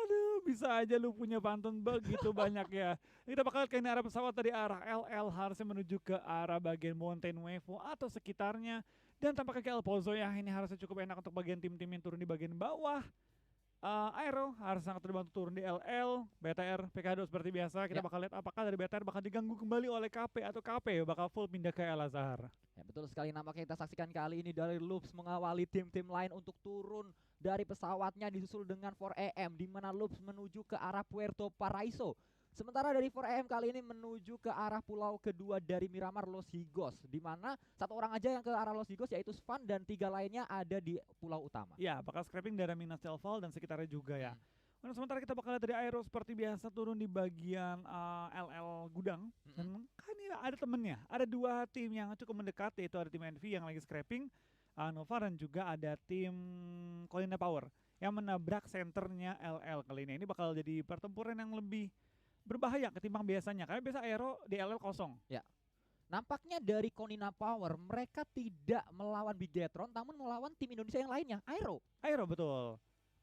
Aduh, bisa aja lu punya pantun begitu banyak ya. Kita bakal lihat ke arah pesawat dari arah LL harusnya menuju ke arah bagian Mountain Nuevo atau sekitarnya. Dan tampaknya ke El Pozo ya, ini harusnya cukup enak untuk bagian tim-tim yang turun di bagian bawah. Aero harus sangat terbantu turun di LL, BTR, PK2 seperti biasa. Kita Ya, bakal lihat apakah dari BTR bakal diganggu kembali oleh KP atau KP bakal full pindah ke El Azhar. ya betul sekali nampaknya kita saksikan kali ini dari Loops mengawali tim-tim lain untuk turun dari pesawatnya disusul dengan 4AM di mana Loops menuju ke arah Puerto Paraiso. Sementara dari 4AM kali ini menuju ke arah pulau kedua dari Miramar Los Higos di mana satu orang aja yang ke arah Los Higos yaitu Svan dan 3 lainnya ada di pulau utama. Ya, bakal scrapping dari Minas Del Val dan sekitarnya juga ya. Hmm. Dan sementara kita bakal lihat dari Aero seperti biasa turun di bagian LL Gudang. Mm-mm. Dan kan ini ada temennya, ada dua tim yang cukup mendekat, yaitu ada tim NV yang lagi scrapping, Nova, dan juga ada tim Colina Power yang menabrak senternya LL kali ini. Ini bakal jadi pertempuran yang lebih berbahaya ketimbang biasanya, karena biasa Aero di LL kosong. Ya. Nampaknya dari Konina Power mereka tidak melawan Bigetron namun melawan tim Indonesia yang lainnya, Aero. Aero betul.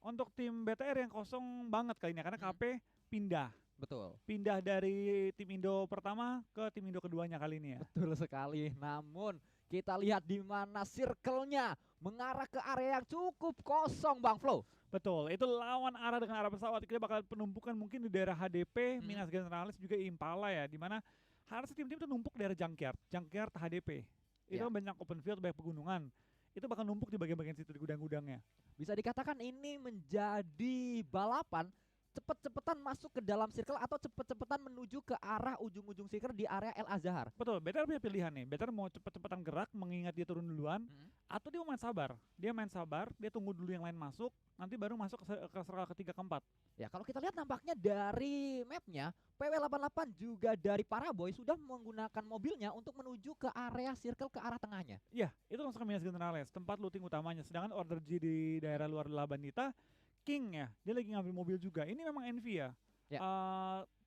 Untuk tim BTR yang kosong banget kali ini, karena Mm. KP pindah. Betul. Pindah dari tim Indo pertama ke tim Indo keduanya kali ini ya. Betul sekali. Namun kita lihat di mana circle-nya mengarah ke area yang cukup kosong, Bang Flo. Betul, itu lawan arah dengan arah pesawat. Kita bakal penumpukan mungkin di daerah HDP, Hmm. Minas Generalis juga Impala ya, di mana harusnya tim-tim itu numpuk di daerah Junkyard HDP. Itu Ya. kan banyak open field, banyak pegunungan. Itu bakal numpuk di bagian-bagian situ di gudang-gudangnya. Bisa dikatakan ini menjadi balapan cepet-cepetan masuk ke dalam circle atau cepet-cepetan menuju ke arah ujung-ujung circle di area El Azhar. Betul, BTR punya pilihan nih. BTR mau cepet-cepetan gerak mengingat dia turun duluan, Hmm. atau dia mau main sabar. Dia main sabar, dia tunggu dulu yang lain masuk, nanti baru masuk ke circle ketiga keempat. Ya, kalau kita lihat nampaknya dari mapnya PW88 juga dari Paraboy sudah menggunakan mobilnya untuk menuju ke area circle ke arah tengahnya. Iya, itu langsung ke Minas Generalis, tempat looting utamanya. Sedangkan Order G di daerah luar Labanita, King ya, dia lagi ngambil mobil juga. Ini memang envy ya. Ya.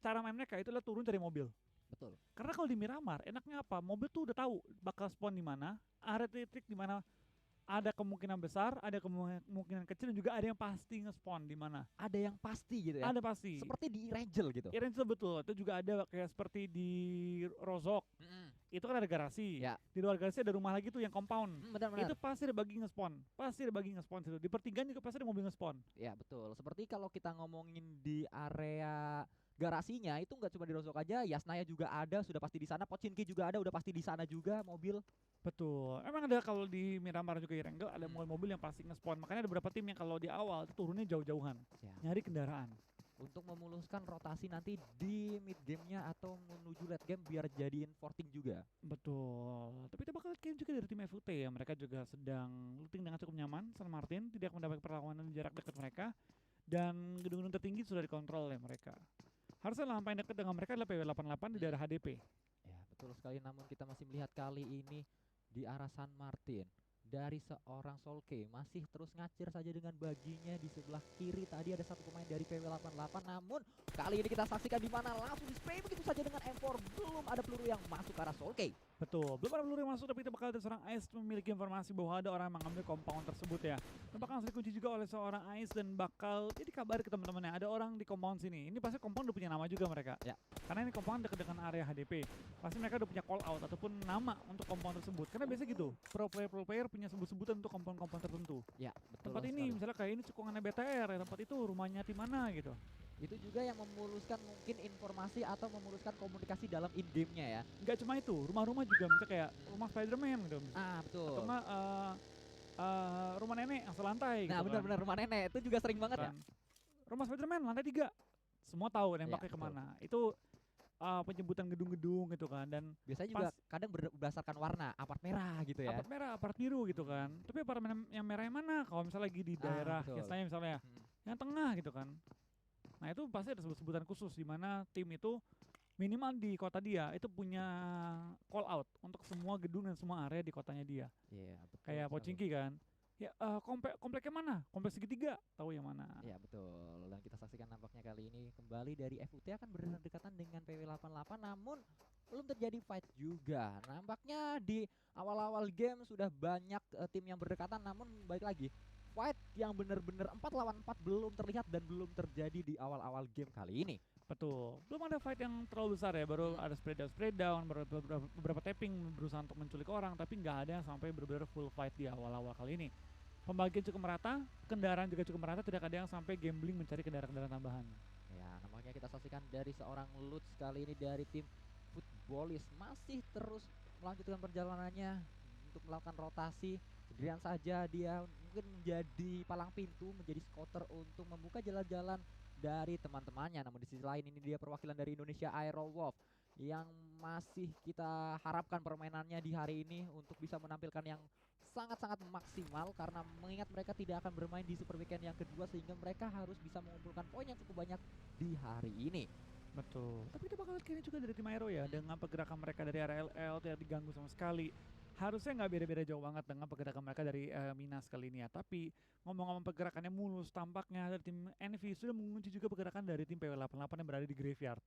Cara main mereka itu adalah turun dari mobil. Betul. Karena kalau di Miramar, enaknya apa? Mobil tuh udah tahu bakal spawn di mana, area titik di mana ada kemungkinan besar, ada kemungkinan kecil, dan juga ada yang pasti nge-spawn di mana. Ada yang pasti gitu ya. Ada pasti. Seperti di Irangel gitu. Iren itu betul. Itu juga ada kayak seperti di Rozok. Mm-mm. Itu kan ada garasi. Ya. Di luar garasi ada rumah lagi tuh yang compound. Benar-benar. Itu pasti ada bagi nge-spawn. Pasti ada bagi nge-spawn situ. Di pertigaan juga pasti ada mobil nge-spawn. Ya betul. Seperti kalau kita ngomongin di area garasinya itu nggak cuma di Rozok aja, Yasnaya juga ada, sudah pasti di sana. Pochinki juga ada, udah pasti di sana juga mobil. Betul. Emang ada kalau di Miramar juga Irengel ada mobil-mobil yang pasti nge-spawn. Makanya ada beberapa tim yang kalau di awal itu turunnya jauh-jauhan. Ya. Nyari kendaraan. Untuk memuluskan rotasi nanti di mid gamenya atau menuju late game biar jadiin forting juga. Betul. Tapi kita bakal lihat game juga dari tim FUT ya. Mereka juga sedang looting dengan cukup nyaman. San Martin tidak mendapat perlawanan di jarak dekat mereka. Dan gedung-gedung tertinggi sudah dikontrol oleh mereka. Harusnya lahan paling dekat dengan mereka adalah PW88 di daerah HDP. Ya betul sekali. Namun kita masih melihat kali ini di arah San Martin dari seorang Solke masih terus ngacir saja dengan baginya di sebelah kiri. Tadi ada satu pemain dari PW88, namun kali ini kita saksikan di mana langsung di spray begitu saja dengan M4. Belum ada peluru yang masuk ke arah Solke. Betul, belum ada peluru yang masuk, tapi kita bakal lihat seorang Ice memiliki informasi bahwa ada orang yang mengambil compound tersebut ya. Dan bakal langsung dikunci juga oleh seorang Ice dan bakal jadi kabar ke teman-temannya ada orang di compound sini. Ini pasti compound udah punya nama juga mereka. Ya. Karena ini compound dekat dengan area HDP. Pasti mereka udah punya call out ataupun nama untuk compound tersebut. Karena biasa gitu, pro player punya sebut-sebutan untuk compound-compound tertentu. Ya betul Tempat ini sekali. misalnya kayak ini cekungannya BTR, ya, tempat itu rumahnya di mana gitu. Itu juga yang memuluskan mungkin informasi atau memuluskan komunikasi dalam in-game-nya ya. Nggak cuma itu, rumah-rumah juga misalnya kayak rumah Spider-Man gitu. Ah betul. Atau nggak rumah nenek yang selantai Nah gitu benar-benar rumah nenek itu juga sering banget ya. kan. Rumah Spider-Man lantai 3. Semua tahu nembaknya Iya, betul. kemana. Itu penyebutan gedung-gedung gitu kan. Dan Biasanya juga pas kadang berdasarkan warna, apart merah gitu ya. apart merah, apart biru gitu kan. Tapi apart yang merah yang mana? Kalau misalnya lagi di daerah betul. biasanya misalnya Hmm. yang tengah gitu kan. Nah itu pasti ada sebutan khusus di mana tim itu minimal di kota dia itu punya call out untuk semua gedung dan semua area di kotanya dia. Iya, betul. Kayak sekali. Pochinki kan. Ya kompleknya mana? Komplek segitiga. Tahu yang mana? Iya betul. Dan kita saksikan nampaknya kali ini kembali dari FUT akan berdekatan dengan PW88 namun belum terjadi fight juga. Nampaknya di awal-awal game sudah banyak tim yang berdekatan namun balik lagi fight yang benar-benar 4 lawan 4 belum terlihat dan belum terjadi di awal-awal game kali ini. Betul. Belum ada fight yang terlalu besar ya, baru ada spread down, baru beberapa tapping berusaha untuk menculik orang, tapi nggak ada yang sampai benar-benar full fight di awal-awal kali ini. Pembagian cukup merata, kendaraan juga cukup merata, tidak ada yang sampai gambling mencari kendaraan-kendaraan tambahan. Ya, namanya kita saksikan dari seorang Lutz kali ini dari tim Footballis masih terus melanjutkan perjalanannya untuk melakukan rotasi. Sendirian saja dia mungkin menjadi palang pintu, menjadi scouter untuk membuka jalan-jalan dari teman-temannya. Namun di sisi lain ini dia perwakilan dari Indonesia Aerowolf yang masih kita harapkan permainannya di hari ini untuk bisa menampilkan yang sangat-sangat maksimal, karena mengingat mereka tidak akan bermain di Super Weekend yang kedua sehingga mereka harus bisa mengumpulkan poin yang cukup banyak di hari ini. Betul. Tapi kita bakal lihat kayaknya juga dari tim Aero ya, dengan pergerakan mereka dari RLL tidak diganggu sama sekali. Harusnya nggak beda-beda jauh banget dengan pergerakan mereka dari Minas kali ini ya. Tapi ngomong-ngomong pergerakannya mulus, tampaknya dari tim Envy sudah mengunci juga pergerakan dari tim PW88 yang berada di Graveyard.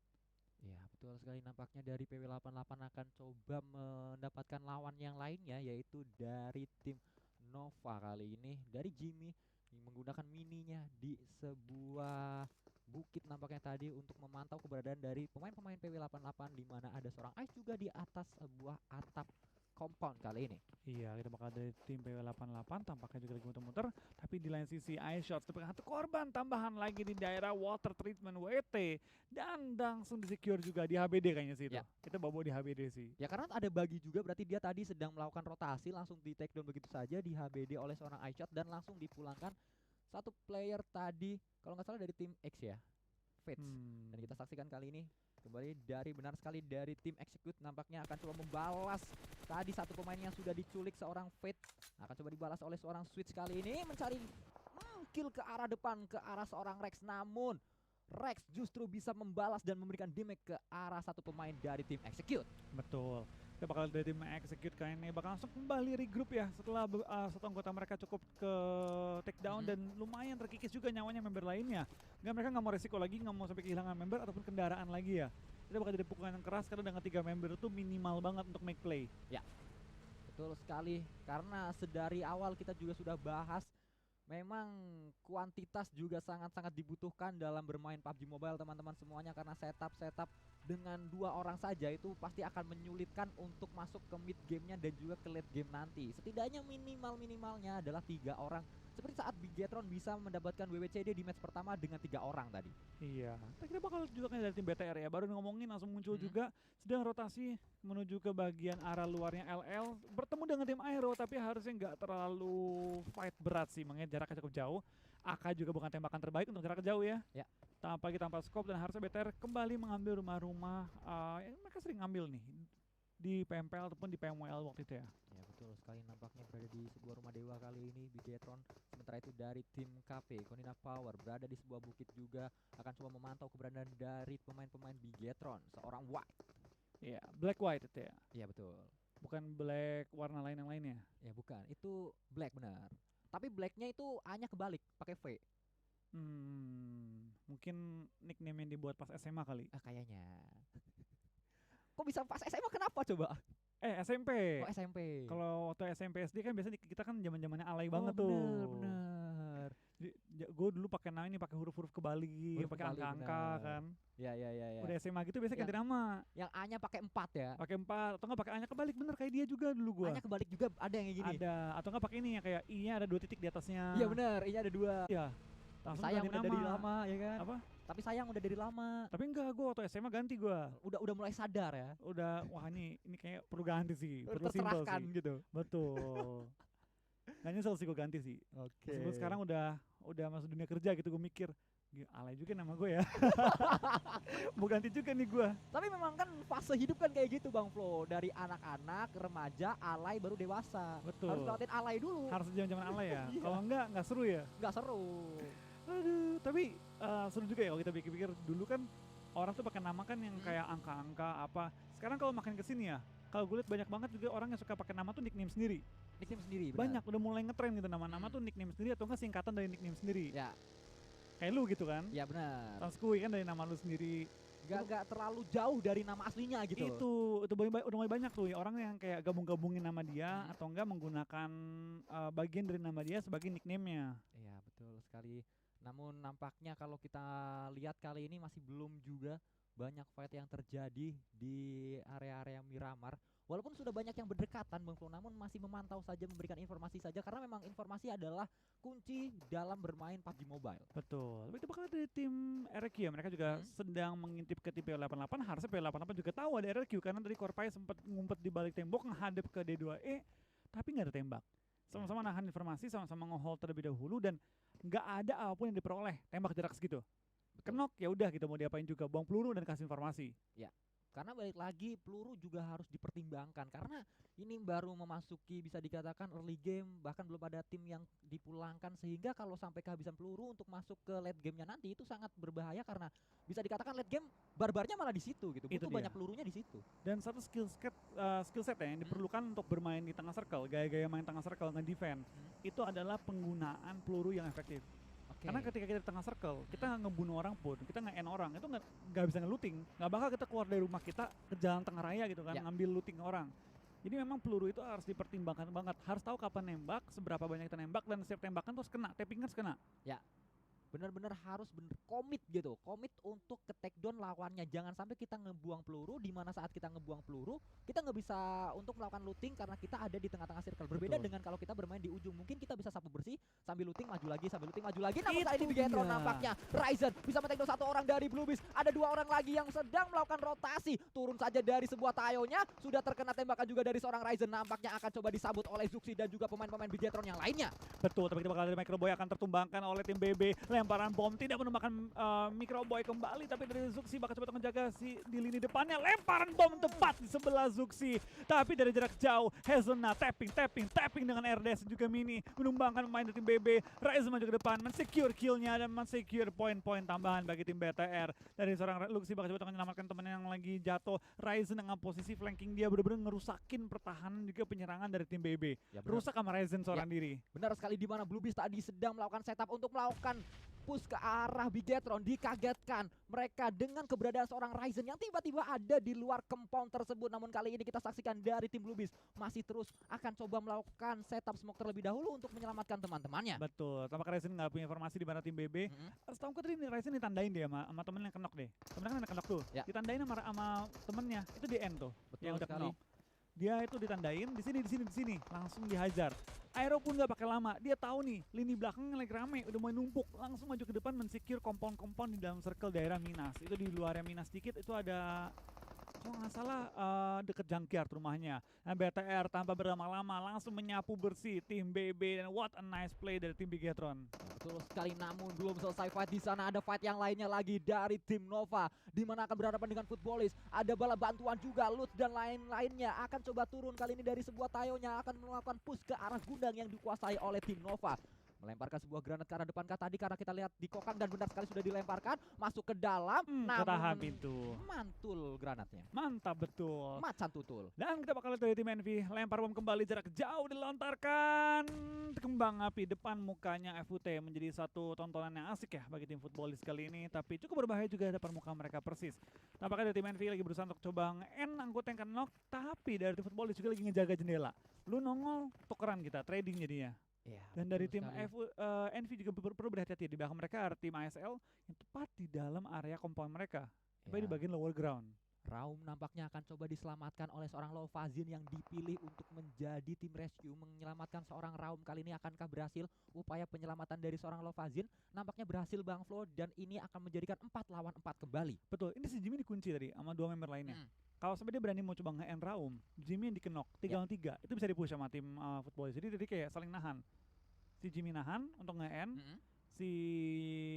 Ya, betul sekali, nampaknya dari PW88 akan coba mendapatkan lawan yang lainnya, yaitu dari tim Nova kali ini dari Jimmy yang menggunakan mininya di sebuah bukit nampaknya tadi untuk memantau keberadaan dari pemain-pemain PW88, di mana ada seorang Ice juga di atas sebuah atap compound kali ini. Iya, kita bakal dari tim PW88 tampaknya juga lagi muter-muter, tapi di lain sisi iShots merupakan satu korban tambahan lagi di daerah water treatment WT, dan langsung di-secure juga di HBD kayaknya sih itu. Ya. Kita bawa di HBD sih. Ya, karena ada bagi juga, berarti dia tadi sedang melakukan rotasi langsung di take down begitu saja di HBD oleh seorang iShot dan langsung dipulangkan satu player tadi kalau nggak salah dari tim X ya, Fates. Dan kita saksikan kali ini kembali dari benar sekali dari tim Execute, nampaknya akan coba membalas tadi satu pemain yang sudah diculik seorang Fate, akan coba dibalas oleh seorang Switch kali ini mencari kill ke arah depan, ke arah seorang Rex, namun Rex justru bisa membalas dan memberikan damage ke arah satu pemain dari tim Execute. Betul. Kita bakal dari tim Execute kali ini bakal langsung kembali regroup ya setelah satu anggota mereka cukup ke take down dan lumayan terkikis juga nyawanya member lainnya. Mereka nggak mau resiko lagi, nggak mau sampai kehilangan member ataupun kendaraan lagi ya. Kita bakal jadi pukulan yang keras karena dengan 3 member itu minimal banget untuk make play. Ya, betul sekali, karena sedari awal kita juga sudah bahas memang kuantitas juga sangat-sangat dibutuhkan dalam bermain PUBG Mobile teman-teman semuanya, karena setup dengan 2 orang saja itu pasti akan menyulitkan untuk masuk ke mid gamenya dan juga ke late game nanti. Setidaknya minimalnya adalah 3 orang, seperti saat Bigetron bisa mendapatkan WWCD di match pertama dengan 3 orang tadi. Iya, kita bakal juga dari tim BTR ya, baru ngomongin langsung muncul juga sedang rotasi menuju ke bagian arah luarnya LL, bertemu dengan tim Aero, tapi harusnya nggak terlalu fight berat sih, mengingat jaraknya cukup jauh. AK juga bukan tembakan terbaik untuk jarak jauh ya. Tanpa scope, dan harusnya BTR kembali mengambil rumah-rumah yang mereka sering ngambil nih di PMPL ataupun di PMWL waktu itu ya. Ya, betul sekali, nampaknya berada di sebuah rumah dewa kali ini Bigetron. Sementara itu dari tim KP Konina Power berada di sebuah bukit juga, akan coba memantau keberadaan dari pemain-pemain Bigetron, seorang White. Iya, black white itu ya. Iya, betul. Bukan black warna lain yang lainnya. Ya, bukan, itu black benar. Tapi blacknya itu A-nya kebalik, pakai V. Mungkin nickname yang dibuat pas SMA kali. Kayaknya. Kok bisa pas SMA, kenapa coba? SMP. Oh, SMP. Kalau waktu SMP SD kan biasanya kita kan zaman-zamannya alay banget tuh. Bener. Gue dulu pakai nama ini, pakai huruf-huruf kebalik, pakai angka-angka kan. Ya. Udah SMA gitu biasanya ganti nama. Yang A-nya pakai 4 ya. Pakai 4 atau enggak pakai A-nya kebalik, bener kayak dia juga dulu gua. A-nya kebalik juga ada yang kayak gini. Ada, atau enggak pakai ini ya, kayak I-nya ada 2 titik di atasnya. Iya bener, I-nya ada 2. Iya. Tapi sayang udah dari lama ya kan. Apa? Tapi sayang udah dari lama. Tapi enggak, gue waktu SMA ganti gue. Udah mulai sadar ya. Udah, wah ini kayak perlu ganti sih. Udah perlu terserahkan sih. gitu. Betul. Gak nyesel sih gue ganti sih. Oke. Sebelum sekarang udah masuk dunia kerja gitu, gue mikir, alay juga nama gue ya. Mau ganti juga nih gue. Tapi memang kan fase hidup kan kayak gitu Bang Flo. Dari anak-anak, remaja, alay, baru dewasa. Betul. Harus lewatin alay dulu. Harus zaman alay ya. Iya. Kalau enggak seru ya. Nggak seru. Aduh, tapi seru juga ya kalau kita pikir-pikir. Dulu kan orang tuh pakai nama kan yang kayak angka-angka apa. Sekarang kalau makin kesini ya, kalau gue lihat banyak banget juga orang yang suka pakai nama tuh nickname sendiri. Nickname sendiri, benar. Banyak, udah mulai ngetren gitu nama-nama tuh nickname sendiri atau enggak singkatan dari nickname sendiri. Ya. Kayak lu gitu kan. Ya benar. Tanskui kan dari nama lu sendiri. Gak terlalu jauh dari nama aslinya gitu. Itu udah mulai banyak tuh ya, orang yang kayak gabung-gabungin nama dia atau enggak menggunakan bagian dari nama dia sebagai nickname-nya. Iya betul sekali. Namun nampaknya kalau kita lihat kali ini masih belum juga banyak fight yang terjadi di area-area Miramar. Walaupun sudah banyak yang berdekatan Bang Flo, namun masih memantau saja, memberikan informasi saja karena memang informasi adalah kunci dalam bermain PUBG Mobile. Betul. Tapi itu bakal dari tim RRQ ya, mereka juga sedang mengintip ke tim PO88. Harusnya PO88 juga tahu ada RRQ karena tadi Korpai sempat ngumpet di balik tembok menghadap ke D2E tapi nggak ada tembak. Sama-sama nahan informasi, sama-sama nge-hold terlebih dahulu dan nggak ada apapun yang diperoleh tembak jarak segitu. Kenok ya udah gitu, mau diapain juga, buang peluru dan kasih informasi. Ya. Karena balik lagi peluru juga harus dipertimbangkan karena ini baru memasuki bisa dikatakan early game, bahkan belum ada tim yang dipulangkan sehingga kalau sampai kehabisan peluru untuk masuk ke late gamenya nanti itu sangat berbahaya karena bisa dikatakan late game barbarnya malah di situ gitu, butuh banyak pelurunya di situ. Dan satu skill set ya yang diperlukan untuk bermain di tengah circle, gaya-gaya main tengah circle nge-defend itu adalah penggunaan peluru yang efektif. Karena ketika kita di tengah circle, kita ngebunuh orang pun, kita nge-end orang, itu nggak bisa nge-looting. Nggak bakal kita keluar dari rumah kita ke jalan tengah raya gitu kan, ngambil looting orang. Jadi memang peluru itu harus dipertimbangkan banget. Harus tahu kapan nembak, seberapa banyak kita nembak, dan setiap tembakan terus kena, tapping harus kena. Ya, benar-benar harus komit gitu, komit untuk ke take down lawannya. Jangan sampai kita ngebuang peluru, di mana saat kita ngebuang peluru kita nggak bisa untuk melakukan looting karena kita ada di tengah-tengah circle. Berbeda dengan kalau kita bermain di ujung, mungkin kita bisa sapu bersih sambil looting maju lagi, sambil looting maju lagi. Namun kali ini Bigetron nampaknya Ryzen bisa men-take down satu orang dari Bluebeast. Ada dua orang lagi yang sedang melakukan rotasi, turun saja dari sebuah tayonya, sudah terkena tembakan juga dari seorang Ryzen. Nampaknya akan coba disambut oleh Zuxi dan juga pemain-pemain Bigetron yang lainnya. Betul, tapi kita bakal dari Microboy akan tertumbangkan oleh tim BB. Lemparan bom tidak menumbangkan Microboy kembali, tapi dari Zuxi bakal coba menjaga si di lini depannya. Lemparan bom tepat di sebelah Zuxi, tapi dari jarak jauh Hazelnut tapping dengan RDS juga Mini menumbangkan pemain dari tim BB. Ryzen maju ke depan, men-secure killnya dan men-secure poin-poin tambahan bagi tim BTR. Dari seorang Luxi bakal coba menyelamatkan temannya yang lagi jatuh. Ryzen dengan posisi flanking dia benar-benar ngerusakin pertahanan juga penyerangan dari tim BB. Ya, rusak sama Ryzen seorang diri. Benar sekali, di mana Bluebeast tadi sedang melakukan setup untuk melakukan push ke arah Bigetron. Dikagetkan mereka dengan keberadaan seorang Ryzen yang tiba-tiba ada di luar compound tersebut. Namun kali ini kita saksikan dari tim Bluebeast masih terus akan coba melakukan setup smoke terlebih dahulu untuk menyelamatkan teman-temannya. Betul, tanpa Ryzen nggak punya informasi di mana tim BB. Setahu gue tadi Ryzen ditandain deh sama temen yang kenok deh. Temennya kan kenok tuh, ditandain sama temennya, itu di end tuh. Betul yang udah sekali. kenok. Dia itu ditandain di sini, langsung dihajar. Aero pun nggak pakai lama, dia tahu nih lini belakang lagi rame, udah mulai numpuk, langsung maju ke depan men-secure kompon-kompon di dalam circle daerah Minas. Itu di luarnya Minas dikit itu ada, kalau nggak salah deket junkyard rumahnya. Nah, BTR tanpa berlama-lama langsung menyapu bersih tim BB, dan what a nice play dari tim Bigetron. Betul sekali, namun belum selesai fight. Di sana ada fight yang lainnya lagi dari tim Nova, di mana akan berhadapan dengan Footballis. Ada bala bantuan juga, loot dan lain-lainnya akan coba turun kali ini dari sebuah tayonya, akan melakukan push ke arah gudang yang dikuasai oleh tim Nova. Melemparkan sebuah granat ke arah depan tadi karena kita lihat di kokang, dan benar sekali sudah dilemparkan masuk ke dalam, ketahan pintu. Mantul granatnya. Mantap betul. Macan tutul. Dan kita bakal lihat dari tim Envy, lempar bom kembali jarak jauh dilontarkan. Kembang api depan mukanya FUT menjadi satu tontonan yang asik ya bagi tim Footballis kali ini, tapi cukup berbahaya juga depan muka mereka persis. Tampaknya dari tim Envy lagi berusaha untuk coba nge-end anggota yang kenok, tapi dari tim Footballis juga lagi ngejaga jendela. Lu nongol, tukeran kita, trading jadinya. Ya, dan dari tim Envy juga perlu berhati-hati, di belakang mereka ada tim ASL yang tepat di dalam area compound mereka, tapi di bagian lower ground. Raum nampaknya akan coba diselamatkan oleh seorang Lovazin yang dipilih untuk menjadi tim rescue menyelamatkan seorang Raum. Kali ini akankah berhasil upaya penyelamatan dari seorang Lovazin? Nampaknya berhasil Bang Flo, dan ini akan menjadikan 4 lawan 4 kembali. Betul, ini si Jimmy dikunci tadi sama 2 member lainnya. Kalau sampai dia berani mau coba nge-end Raum, Jimmy yang dikenok 3-3, itu bisa dipush sama tim Footballis. Jadi kayak saling nahan. Si Jimmy nahan untuk nge-end, si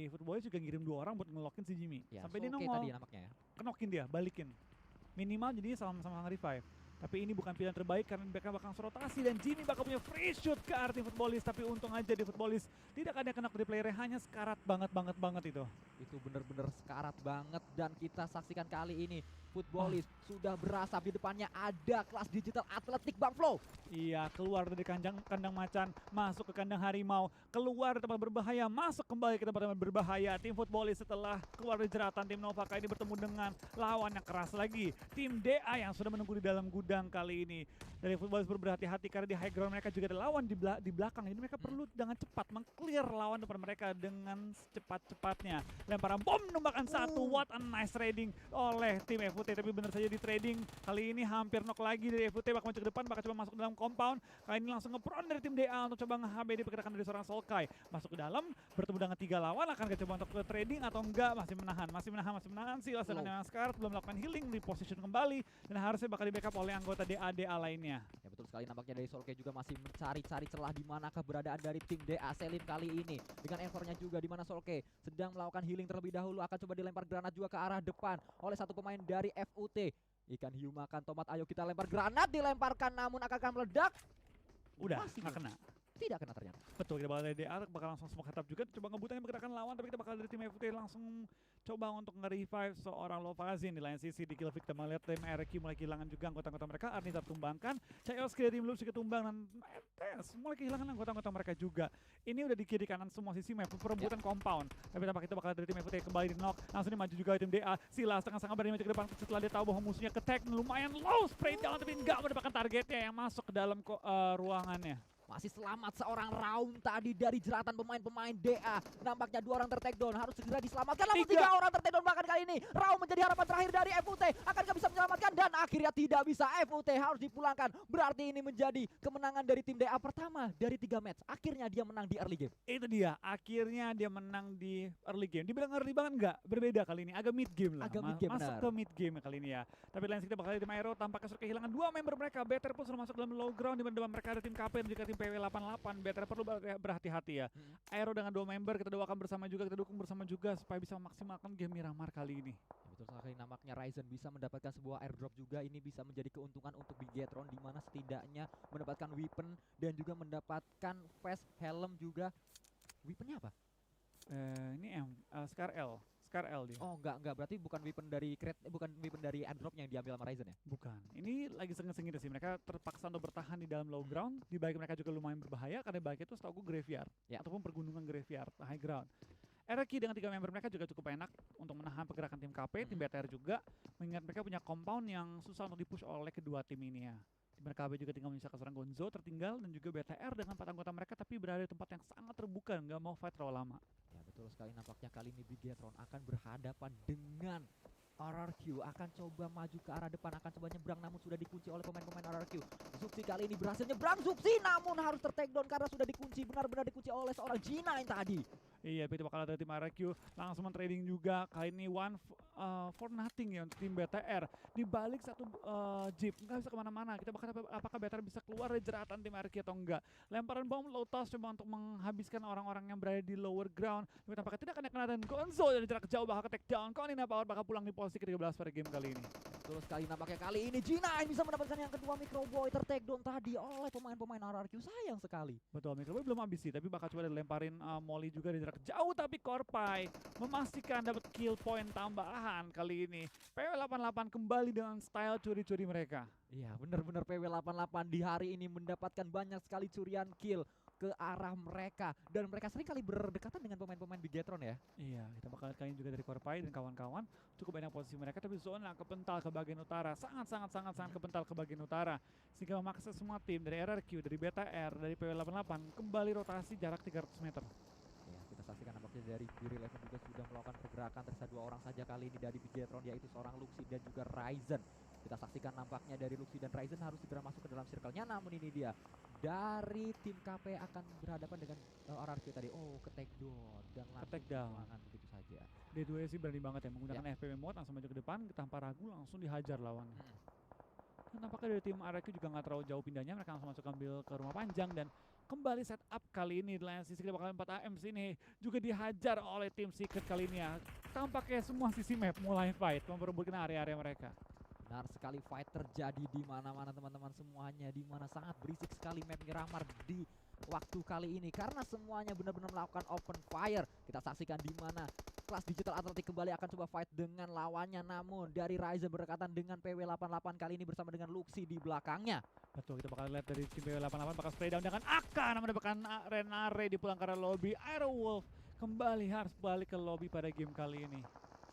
Footballis juga ngirim 2 orang buat ngelokin si Jimmy. Ya, sampai dia okay nongol, tadi nampaknya ya. kenokin dia, balikin. Minimal jadi sama-sama revive. Tapi ini bukan pilihan terbaik karena mereka bakal rotasi dan Jimmy bakal punya free shoot ke arah tim Footballis. Tapi untung aja di Footballis tidak ada yang kena dari playernya, hanya sekarat banget itu. Itu bener-bener sekarat banget dan kita saksikan kali ini Footballis sudah berasap di depannya ada kelas digital atletik Bang Flo. Iya, keluar dari kandang macan, masuk ke kandang harimau, keluar dari tempat berbahaya, masuk kembali ke tempat berbahaya. Tim Footballis setelah keluar dari jeratan tim Nova kali ini bertemu dengan lawan yang keras lagi. Tim DA yang sudah menunggu di dalam gudang kali ini. Dari Footballis berhati-hati karena di high ground mereka juga ada lawan di belakang. Jadi mereka perlu dengan cepat meng-clear lawan depan mereka dengan secepat-cepatnya. Lemparan bom nembakan satu, what a nice trading oleh tim FUT. Tapi benar saja di trading kali ini hampir knock lagi dari FUT, bakal maju ke depan, bakal coba masuk ke dalam compound. Kali ini langsung nge-prone dari tim DA untuk coba nge-HB di pergerakan dari seorang Solkai. Masuk ke dalam, bertemu dengan 3 lawan, akan coba untuk ke trading atau enggak, masih menahan. Silas dengan yang sekarat, belum melakukan healing, reposition kembali, dan harusnya bakal di backup oleh anggota DA lainnya. Ya betul sekali, nampaknya dari Solkai juga masih mencari-cari celah di mana keberadaan dari tim DA Selim kali ini. Dengan enfornya juga di mana Solkai sedang melakukan healing terlebih dahulu, akan coba dilempar granat juga ke arah depan oleh satu pemain dari FUT. Ikan hiu makan tomat, ayo kita lempar granat, dilemparkan namun akan meledak. Udah, Masih nggak kena. tidak kena ternyata. Betul, kita bakal dari DA, bakal langsung smoke hatap juga, coba ngebutangin pergerakan lawan, tapi kita bakal dari tim FUT langsung coba untuk nge-revive seorang Lovazin di lain sisi. Di kill victim melihat tim RQ mulai kehilangan juga anggota-anggota mereka. Arnita tertumbangkan, Chaos dari tim Loops ketumbang, dan MTS mulai kehilangan anggota-anggota mereka juga. Ini udah di kiri kanan semua sisi map, perebutan compound. Tapi tampak itu bakal dari tim FUT kembali di knock, langsung dimaju juga tim DA. Silas setengah-setengah berani maju ke depan setelah dia tahu bahwa musuhnya ke-tag lumayan low, spray down tapi nggak mendapatkan targetnya yang masuk ke dalam ruangannya. Masih selamat seorang Raum tadi dari jeratan pemain-pemain DA. Nampaknya 2 orang tertakedown, harus segera diselamatkan. Namun 3 orang tertakedown bahkan kali ini. Raum menjadi harapan terakhir dari FUT. Akankah bisa menyelamatkan? Dan akhirnya tidak bisa. FUT harus dipulangkan. Berarti ini menjadi kemenangan dari tim DA pertama dari 3 match. Akhirnya dia menang di early game. Itu dia, akhirnya dia menang di early game. Dibilang early banget enggak? Berbeda kali ini, agak mid game lah. Agak mid game, masuk benar. ke mid game kali ini ya. Tapi lain kita bakal di Aero tampaknya sudah kehilangan 2 member mereka. Better pun sudah masuk dalam low ground, di depan mereka ada tim KP dan juga tim PW88. Better perlu berhati-hati ya. Aero dengan 2 member, kita doakan bersama juga, kita dukung bersama juga supaya bisa memaksimalkan game Miramar kali ini. Ya, betul sekali, nampaknya Ryzen bisa mendapatkan sebuah airdrop juga. Ini bisa menjadi keuntungan untuk Bigetron, di mana setidaknya mendapatkan weapon dan juga mendapatkan vest, helm juga. Weaponnya apa? Ini Scar L dia. Oh enggak, berarti bukan weapon dari bukan weapon dari airdrop yang diambil sama Ryzen ya? Bukan. Ini lagi sengit-sengit sih. Mereka terpaksa untuk bertahan di dalam low ground. Di balik mereka juga lumayan berbahaya karena balik itu setahu gue graveyard Ya. ataupun pergunungan graveyard, high ground. RQ dengan 3 member mereka juga cukup enak untuk menahan pergerakan tim KP, tim BTR juga, mengingat mereka punya compound yang susah untuk dipush oleh kedua tim ini ya. Tim KB juga tinggal menyisakan seorang Gonzo tertinggal dan juga BTR dengan 4 anggota mereka tapi berada di tempat yang sangat terbuka, nggak mau fight terlalu lama. Ya betul sekali, nampaknya kali ini Bigetron akan berhadapan dengan RRQ, akan coba maju ke arah depan, akan coba nyebrang namun sudah dikunci oleh pemain-pemain RRQ. Zuxi kali ini berhasil nyebrang, Zuxi namun harus tertakedown karena sudah dikunci, benar-benar dikunci oleh seorang G9 tadi. Iya, itu bakal ada tim RQ langsung trading juga. Kali ini one for nothing ya untuk tim BTR. Di balik satu jeep, nggak bisa kemana-mana. Kita bakal apakah BTR bisa keluar dari jeratan tim RQ atau enggak. Lemparan bom low toss coba untuk menghabiskan orang-orang yang berada di lower ground. Tapi tampaknya tidak akan kena, dan Gonzo dari jarak jauh bakal ke take down. Konina Power bakal pulang di posisi ke-13 pada game kali ini. Betul sekali, nampaknya kali ini G9 bisa mendapatkan yang kedua. Microboy tertakedown tadi oleh pemain-pemain RRQ, sayang sekali. Betul, Microboy belum habis sih, tapi bakal coba dilemparin Molly juga dari jarak jauh, tapi Korpai memastikan dapat kill point tambahan kali ini. PW88 kembali dengan style curi-curi mereka. Iya, benar-benar PW88 di hari ini mendapatkan banyak sekali curian kill ke arah mereka, dan mereka sering kali berdekatan dengan pemain-pemain Bigetron ya. Iya, kita bakal lihat kali ini juga dari Korpai dan kawan-kawan. Cukup banyak posisi mereka, tapi zona kepental ke bagian utara, sangat kepental ke bagian utara, sehingga memaksa semua tim dari RRQ, dari BTR, dari PW88 kembali rotasi jarak 300 meter. Ya, kita saksikan nampaknya dari Fury Eleven juga sudah melakukan pergerakan. Tersisa 2 orang saja kali ini dari Bigetron, yaitu seorang Luxi dan juga Ryzen. Kita saksikan nampaknya dari Luxi dan Ryzen harus segera masuk ke dalam circle-nya, namun ini dia dari tim KP akan berhadapan dengan RRQ tadi. Oh, ke takedown dan langsung kehilangan begitu saja. D2 sih berani banget ya menggunakan FPV mode, langsung maju ke depan tanpa ragu langsung dihajar lawannya. Dan nampaknya dari tim RRQ juga nggak terlalu jauh pindahnya, mereka langsung masuk ambil ke rumah panjang dan kembali setup kali ini. Di lain sisi kita bakal 4 AM sini juga dihajar oleh tim Secret kali ini ya. Tampaknya semua sisi map mulai fight memperebutkan area-area mereka. Benar sekali, fight terjadi di mana-mana teman-teman semuanya, di mana sangat berisik sekali map Miramar di waktu kali ini karena semuanya benar-benar melakukan open fire. Kita saksikan di mana kelas Digital Atletik kembali akan coba fight dengan lawannya, namun dari Ryzen berdekatan dengan PW88 kali ini bersama dengan Luxi di belakangnya. Betul, kita bakal lihat dari tim PW88 bakal spray down dengan AK mendapatkan Renare di pulang ke arah lobby. Aerowolf kembali harus balik ke lobby pada game kali ini.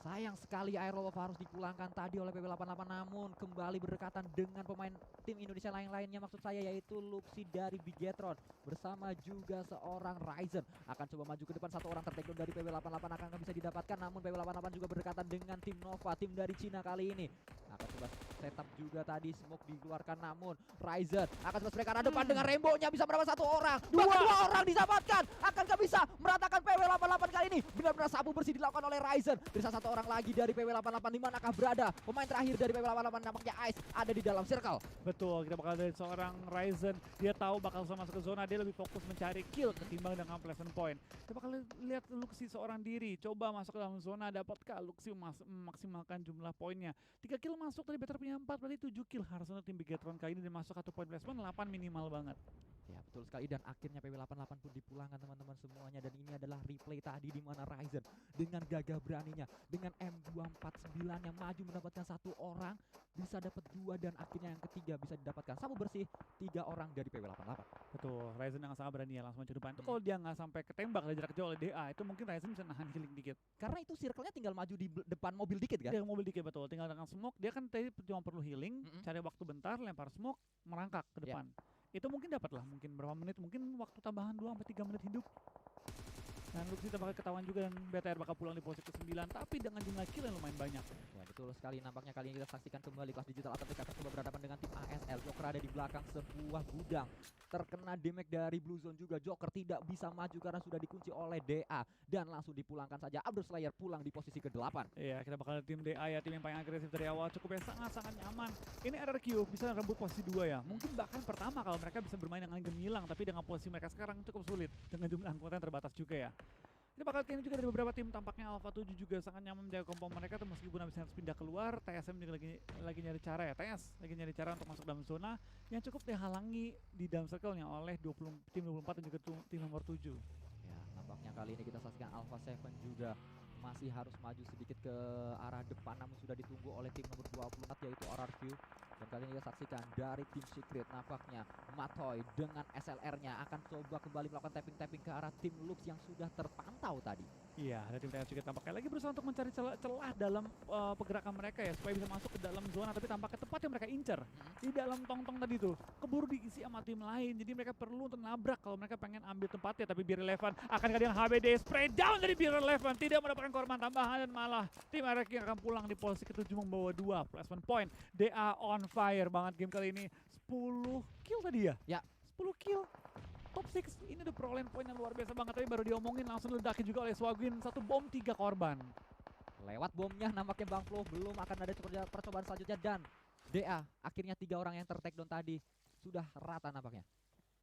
Sayang sekali Aerowolf harus dipulangkan tadi oleh PW88, namun kembali berdekatan dengan pemain tim Indonesia lain-lainnya, maksud saya yaitu Luxi dari Bigetron bersama juga seorang Ryzen akan coba maju ke depan. Satu orang tertakedown dari PW88 akan bisa didapatkan, namun PW88 juga berdekatan dengan tim Nova, tim dari Cina kali ini. Akan coba setup juga tadi, smoke dikeluarkan, namun Ryzen akan coba spray ke arah depan dengan Rainbow-nya, bisa mendapat satu orang, bahkan dua orang didapatkan. Akankah bisa meratakan PW88 kali ini? Benar-benar sapu bersih dilakukan oleh Ryzen. Dari satu orang lagi dari PW88, di manakah berada pemain terakhir dari PW88? Nampaknya Ice ada di dalam circle. Betul, kita bakal dari seorang Ryzen, dia tahu bakal masuk ke zona, dia lebih fokus mencari kill ketimbang dengan pleasant point. Kita bakal lihat Luxi seorang diri, coba masuk ke dalam zona, dapatkah Luxi memaksimalkan jumlah poinnya. 3 kill masuk, tadi Better punya 4, berarti 7 kill harus untuk tim Bigetron kali ini, dan masuk 1 point placement, 8 minimal banget. Ya betul sekali, dan akhirnya PW88 pun dipulangkan teman-teman semuanya, dan ini adalah replay tadi di mana Ryzen dengan gagah beraninya dengan M249 yang maju mendapatkan satu orang, bisa dapat 2, dan akhirnya yang ketiga bisa didapatkan sapu bersih 3 orang dari PW88. Betul, Ryzen yang sangat berani ya, langsung maju depan. Itu kalau dia nggak sampai ketembak dari jarak jauh oleh DA, itu mungkin Ryzen bisa nahan healing dikit. Karena itu circle-nya tinggal maju di depan mobil dikit kan? Dia mobil dikit, betul, tinggal dengan smoke, dia kan tadi cuma perlu healing, cari waktu bentar, lempar smoke, merangkak ke depan. Itu mungkin dapat lah, mungkin berapa menit, mungkin waktu tambahan 2-3 menit hidup. Dan Luxi bakal ketahuan juga, dan BTR bakal pulang di posisi ke-9, tapi dengan jumlah kill yang lumayan banyak. Ya betul sekali, nampaknya kali ini kita saksikan kembali kelas Digital Atletik akan coba berhadapan dengan tim ASL. Joker ada di belakang sebuah gudang, terkena damage dari Blue Zone juga. Joker tidak bisa maju karena sudah dikunci oleh DA, dan langsung dipulangkan saja. Abdul Slayer pulang di posisi ke-8. Iya, kita bakal tim DA ya, tim yang paling agresif dari awal, cukup ya, sangat-sangat nyaman. Ini RRQ bisa rebut posisi 2 ya, mungkin bahkan pertama kalau mereka bisa bermain dengan gemilang, tapi dengan posisi mereka sekarang cukup sulit, dengan jumlah anggota yang terbatas juga ya. Ini bakal kini juga dari beberapa tim, tampaknya Alpha 7 juga sangat nyaman menjaga kompon mereka tuh, meskipun habis harus pindah keluar. TSM juga lagi nyari cara ya, TS lagi nyari cara untuk masuk dalam zona yang cukup dihalangi di dalam circle-nya oleh tim 24 dan juga tim nomor 7. Ya, nampaknya kali ini kita saksikan Alpha 7 juga masih harus maju sedikit ke arah depan, namun sudah ditunggu oleh tim nomor 24 yaitu RRQ. Dan kali ini kita saksikan dari tim Secret, nampaknya Matoy dengan SLR-nya akan coba kembali melakukan tapping-tapping ke arah tim Lux yang sudah terpantau tadi. Iya, ada tim TS juga tampaknya lagi berusaha untuk mencari celah dalam pergerakan mereka ya, supaya bisa masuk ke dalam zona, tapi tampaknya tepat yang mereka incer di dalam tong-tong tadi tuh keburu diisi sama tim lain, jadi mereka perlu untuk nabrak kalau mereka pengen ambil tempatnya. Tapi Beer Eleven akan dengan HBD spray down dari Beer Eleven, tidak mendapatkan korban tambahan, dan malah tim RRQ akan pulang di posisi ke-7 membawa 2 placement point. DA on fire banget game kali ini, 10 kill tadi ya? Ya, 10 kill. Top 6, ini udah perolehan poin yang luar biasa banget, tapi baru diomongin langsung diledakin juga oleh Swagwin, 1 bom 3 korban. lewat bomnya nampaknya Bang Flo, belum akan ada percobaan selanjutnya, dan DA akhirnya 3 orang yang tertakedown tadi sudah rata nampaknya.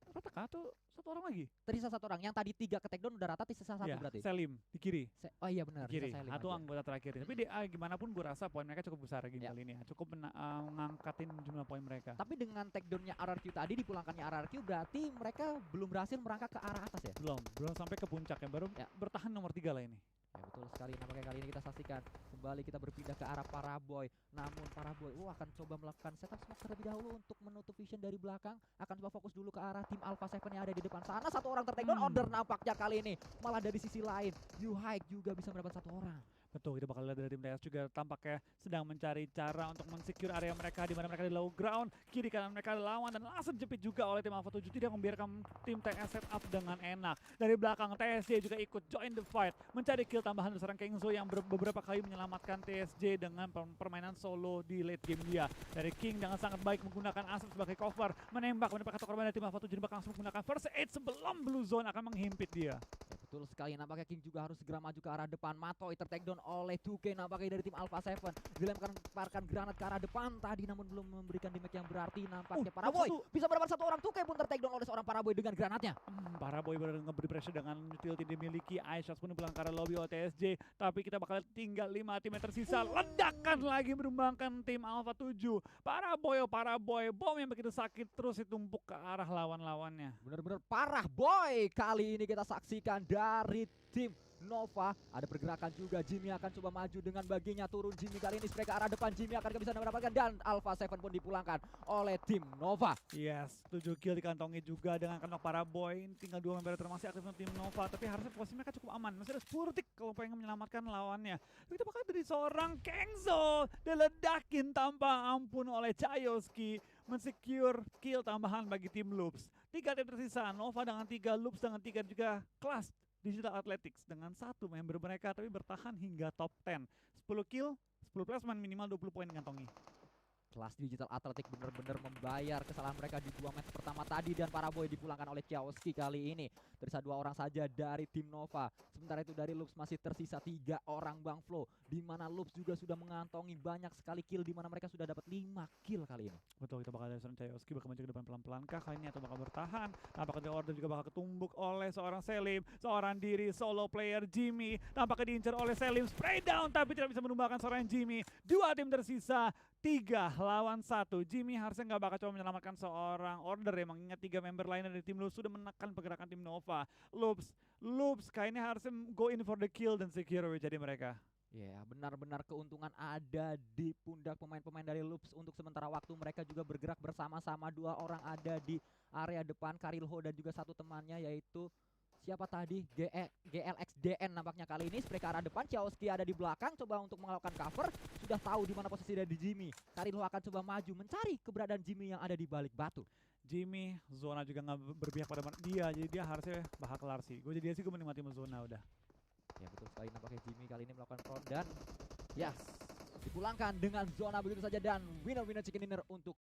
Rata kah tuh 1 orang lagi? Tersisa 1 orang, yang tadi 3 ke takedown udah rata, tersisa 1 Ya, berarti. Selim di kiri. Oh iya benar, Kiri, tersisa Selim satu aja. anggota terakhir. Tapi DA gimana pun gue rasa poin mereka cukup besar game Ya. kali ini ya. Cukup ngangkatin jumlah poin mereka. Tapi dengan takedownnya RRQ tadi, dipulangkannya RRQ, berarti mereka belum berhasil merangkak ke arah atas ya? Belum sampai ke puncak ya, baru Ya. bertahan nomor 3 lah ini. Ya betul sekali, nampaknya kali ini kita saksikan kembali kita berpindah ke arah Paraboy. Namun Paraboy akan coba melakukan setup smoke terlebih dahulu untuk menutup vision dari belakang. Akan coba fokus dulu ke arah tim Alpha 7 yang ada di depan sana. 1 orang tertakedown, order nampaknya kali ini. Malah dari sisi lain, Yuhaik juga bisa mendapat 1 orang. Betul, kita bakal lihat dari tim TS juga tampaknya sedang mencari cara untuk mensecure area mereka, di mana mereka di low ground, kiri kanan mereka lawan, dan langsung jepit juga oleh tim Alpha 7, tidak membiarkan tim TS set up dengan enak. Dari belakang TSJ juga ikut join the fight, mencari kill tambahan seorang Kingzo yang beberapa kali menyelamatkan TSJ dengan permainan solo di late game dia. Dari King dengan sangat baik menggunakan Asap sebagai cover, mendapatkan korban dari tim Alpha 7, dan bakal langsung menggunakan first aid sebelum Blue Zone akan menghimpit dia. Ya Betul sekali, nampaknya King juga harus segera maju ke arah depan. Matoi tertakedown oleh 2K nampaknya dari tim Alpha 7. Dilemparkan granat ke arah depan tadi namun belum memberikan damage yang berarti. Nampaknya Paraboy bisa mendapat satu orang. 2K pun tertakedown oleh seorang Paraboy dengan granatnya. Paraboy benar ngeberi pressure dengan utility dimiliki. Aisyah pun pulang ke arah lobby OTSJ. Tapi kita bakal tinggal 5 tim yang tersisa. Ledakan lagi menumbangkan tim Alpha 7. Paraboy, bom yang begitu sakit terus ditumpuk ke arah lawan-lawannya. Benar-benar parah boy. Kali ini kita saksikan dari tim Nova ada pergerakan juga. Jimmy akan coba maju dengan baginya turun. Jimmy kali ini spray ke arah depan. Jimmy akan bisa mendapatkan dan Alpha 7 pun dipulangkan oleh tim Nova. Yes, 7 kill dikantongi juga dengan knock Paraboy. Tinggal 2 member termasih aktif tim Nova, tapi harusnya posisi mereka cukup aman. Masih ada 10 detik kalau pengen menyelamatkan lawannya. Tapi kita bakal dari seorang Kengzo diledakin tanpa ampun oleh Chayoski, mensecure kill tambahan bagi tim Loops. 3 tim tersisa, Nova dengan 3, Loops dengan 3 juga kelas Digital Athletics dengan 1 member mereka tapi bertahan hingga top 10. 10 kill, 10 placement, minimal 20 poin dikantongi. Kelas Digital Athletic benar-benar membayar kesalahan mereka di 2 match pertama tadi dan Paraboy dipulangkan oleh Chaoski kali ini. Tersisa 2 orang saja dari tim Nova. Sementara itu dari Loops masih tersisa 3 orang Bang Flo, di mana Loops juga sudah mengantongi banyak sekali kill, di mana mereka sudah dapat 5 kill kali ini. Betul, kita bakal dari seorang Chayoski bakal maju ke depan pelan-pelan kah kali ini atau bakal bertahan. Tampaknya order juga bakal ketumbuk oleh seorang Selim, seorang diri solo player Jimmy. Tampaknya diincar oleh Selim, spray down tapi tidak bisa menumbangkan seorang Jimmy. 2 tim tersisa, 3 lawan 1. Jimmy harusnya nggak bakal coba menyelamatkan seorang order ya, mengingat 3 member lainnya dari tim Loops sudah menekan pergerakan tim Nova. Loops kayaknya harusnya go in for the kill dan secure jadi mereka. Ya, benar-benar keuntungan ada di pundak pemain-pemain dari Loops. Untuk sementara waktu mereka juga bergerak bersama-sama. 2 orang ada di area depan, Karilho dan juga 1 temannya yaitu siapa tadi? GLXDN nampaknya kali ini spray ke arah depan. Chaoski ada di belakang coba untuk melakukan cover. Sudah tahu di mana posisi dari Jimmy. Karilho akan coba maju mencari keberadaan Jimmy yang ada di balik batu. Jimmy, Zona juga nggak berpihak pada dia, jadi dia harusnya bakal kelar sih. Gue jadi dia sih gue menikmati Zona udah. Ya betul sekali, nampaknya Jimmy kali ini melakukan front dan yes, dipulangkan dengan Zona begitu saja dan winner chicken dinner untuk